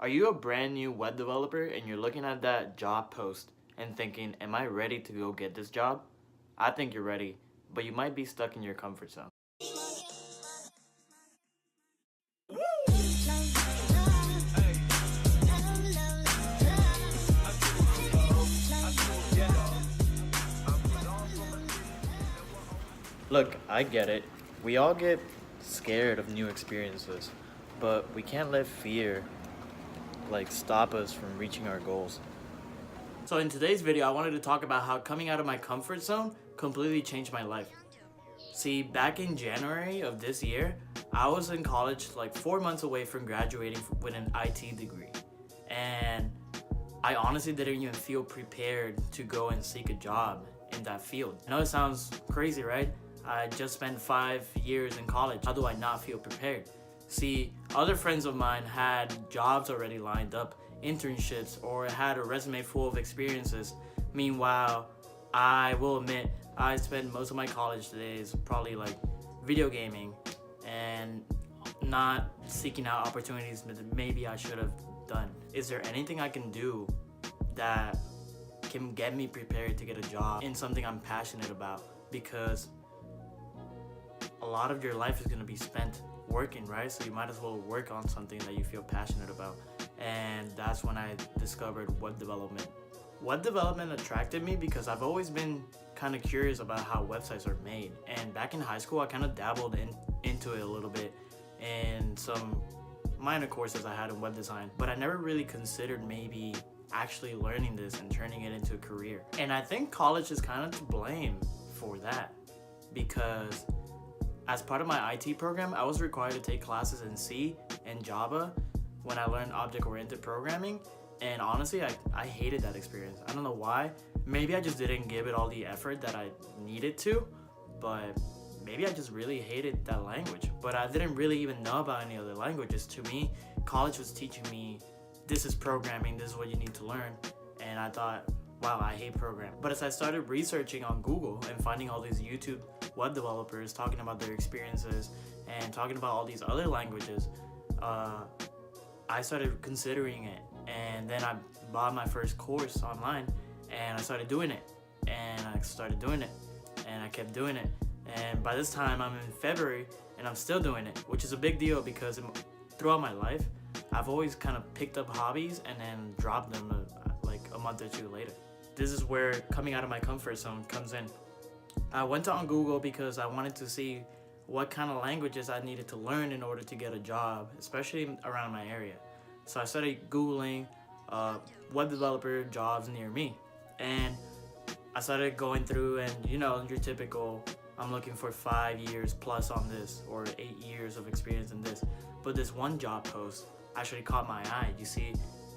Are you a brand new web developer and you're looking at that job post and thinking, am I ready to go get this job? I think you're ready, but you might be stuck in your comfort zone. Look, I get it. We all get scared of new experiences, but we can't let fear stop us from reaching our goals. So in today's video, I wanted to talk about how coming out of my comfort zone completely changed my life. See, back in January of this year, I was in college 4 months away from graduating with an IT degree. And I honestly didn't even feel prepared to go and seek a job in that field. I know it sounds crazy, right? I just spent 5 years in college. How do I not feel prepared? See, other friends of mine had jobs already lined up, internships, or had a resume full of experiences. Meanwhile, I will admit, I spent most of my college days probably video gaming and not seeking out opportunities that maybe I should have done. Is there anything I can do that can get me prepared to get a job in something I'm passionate about? Because a lot of your life is going to be spent working, right? So you might as well work on something that you feel passionate about. And that's when I discovered web development. Web development attracted me because I've always been kind of curious about how websites are made. And back in high school, I kind of dabbled into it a little bit in some minor courses I had in web design, but I never really considered maybe actually learning this and turning it into a career. And I think college is kind of to blame for that, because as part of my IT program, I was required to take classes in C and Java when I learned object-oriented programming. And honestly, I hated that experience. I don't know why. Maybe I just didn't give it all the effort that I needed to, but maybe I just really hated that language. But I didn't really even know about any other languages. To me, college was teaching me, this is programming, this is what you need to learn. And I thought, wow, I hate programming. But as I started researching on Google and finding all these YouTube web developers talking about their experiences and talking about all these other languages, I started considering it. And then I bought my first course online and I started doing it. And I started doing it. And I kept doing it. And by this time, I'm in February and I'm still doing it, which is a big deal because throughout my life, I've always kind of picked up hobbies and then dropped them a month or two later. This is where coming out of my comfort zone comes in. I went on Google because I wanted to see what kind of languages I needed to learn in order to get a job, especially around my area. So I started Googling web developer jobs near me. And I started going through and, your typical, I'm looking for 5 years plus on this or 8 years of experience in this. But this one job post actually caught my eye. You see,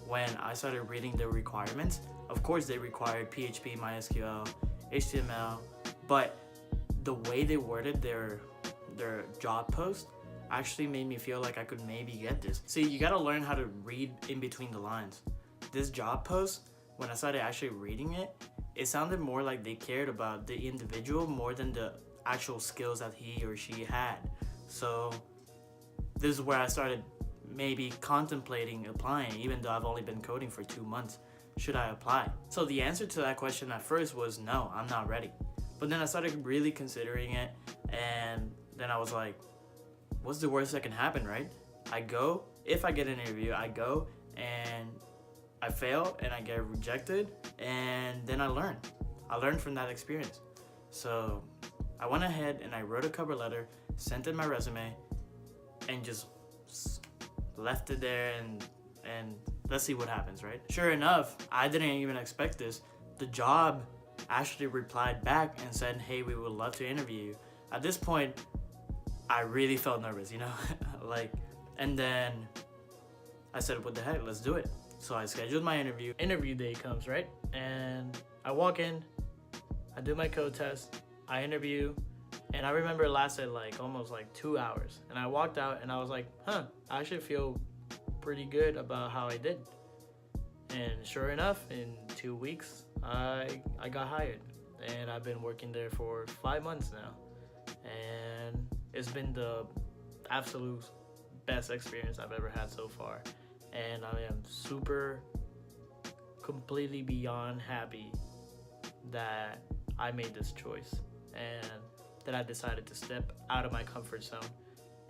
when I started reading the requirements, of course they required PHP, MySQL, HTML, but the way they worded their job post actually made me feel like I could maybe get this. See, you gotta learn how to read in between the lines. This job post, when I started actually reading it, it sounded more like they cared about the individual more than the actual skills that he or she had. So this is where I started maybe contemplating applying, even though I've only been coding for 2 months. Should I apply? So the answer to that question at first was no, I'm not ready. But then I started really considering it, and then I was like, what's the worst that can happen, right? I go, if I get an interview, I go and I fail and I get rejected, and then I learn. I learned from that experience. So I went ahead and I wrote a cover letter, sent in my resume, and just left it there and let's see what happens, right? Sure enough, I didn't even expect this. The job actually replied back and said, hey, we would love to interview you. At this point, I really felt nervous, and then I said, what the heck, let's do it. So I scheduled my interview. Interview day comes, right? And I walk in, I do my code test, I interview, and I remember it lasted almost 2 hours. And I walked out and I was like, I actually feel pretty good about how I did. And sure enough, in 2 weeks, I got hired. And I've been working there for 5 months now. And it's been the absolute best experience I've ever had so far. and I am super completely beyond happy that I made this choice and that I decided to step out of my comfort zone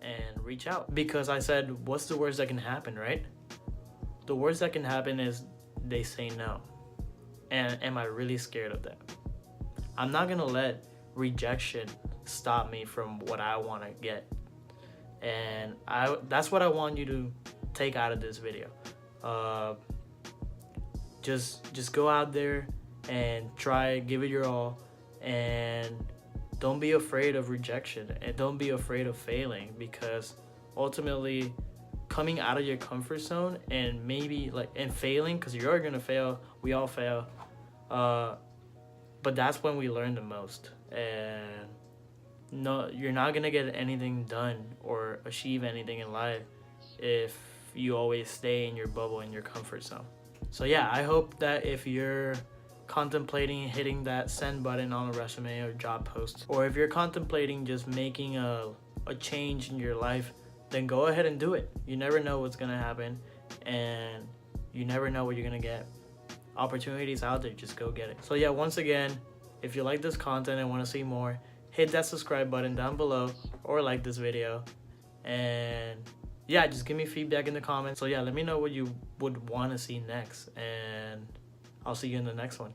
and reach out, because I said, what's the worst that can happen, right? The worst that can happen is they say no. And am I really scared of that? I'm not gonna let rejection stop me from what I want to get. And that's what I want you to take out of this video. Just go out there and try, give it your all, and don't be afraid of rejection, and don't be afraid of failing, because ultimately coming out of your comfort zone and maybe and failing, because you're gonna fail, we all fail, but that's when we learn the most. And no, you're not gonna get anything done or achieve anything in life if you always stay in your bubble, in your comfort zone. So yeah, I hope that if you're contemplating hitting that send button on a resume or job post, or if you're contemplating just making a change in your life, then go ahead and do it. You never know what's gonna happen, and you never know what you're gonna get. Opportunities out there, just go get it. So yeah, once again, if you like this content and want to see more, hit that subscribe button down below or like this video. And yeah, just give me feedback in the comments. So yeah, let me know what you would want to see next, and I'll see you in the next one.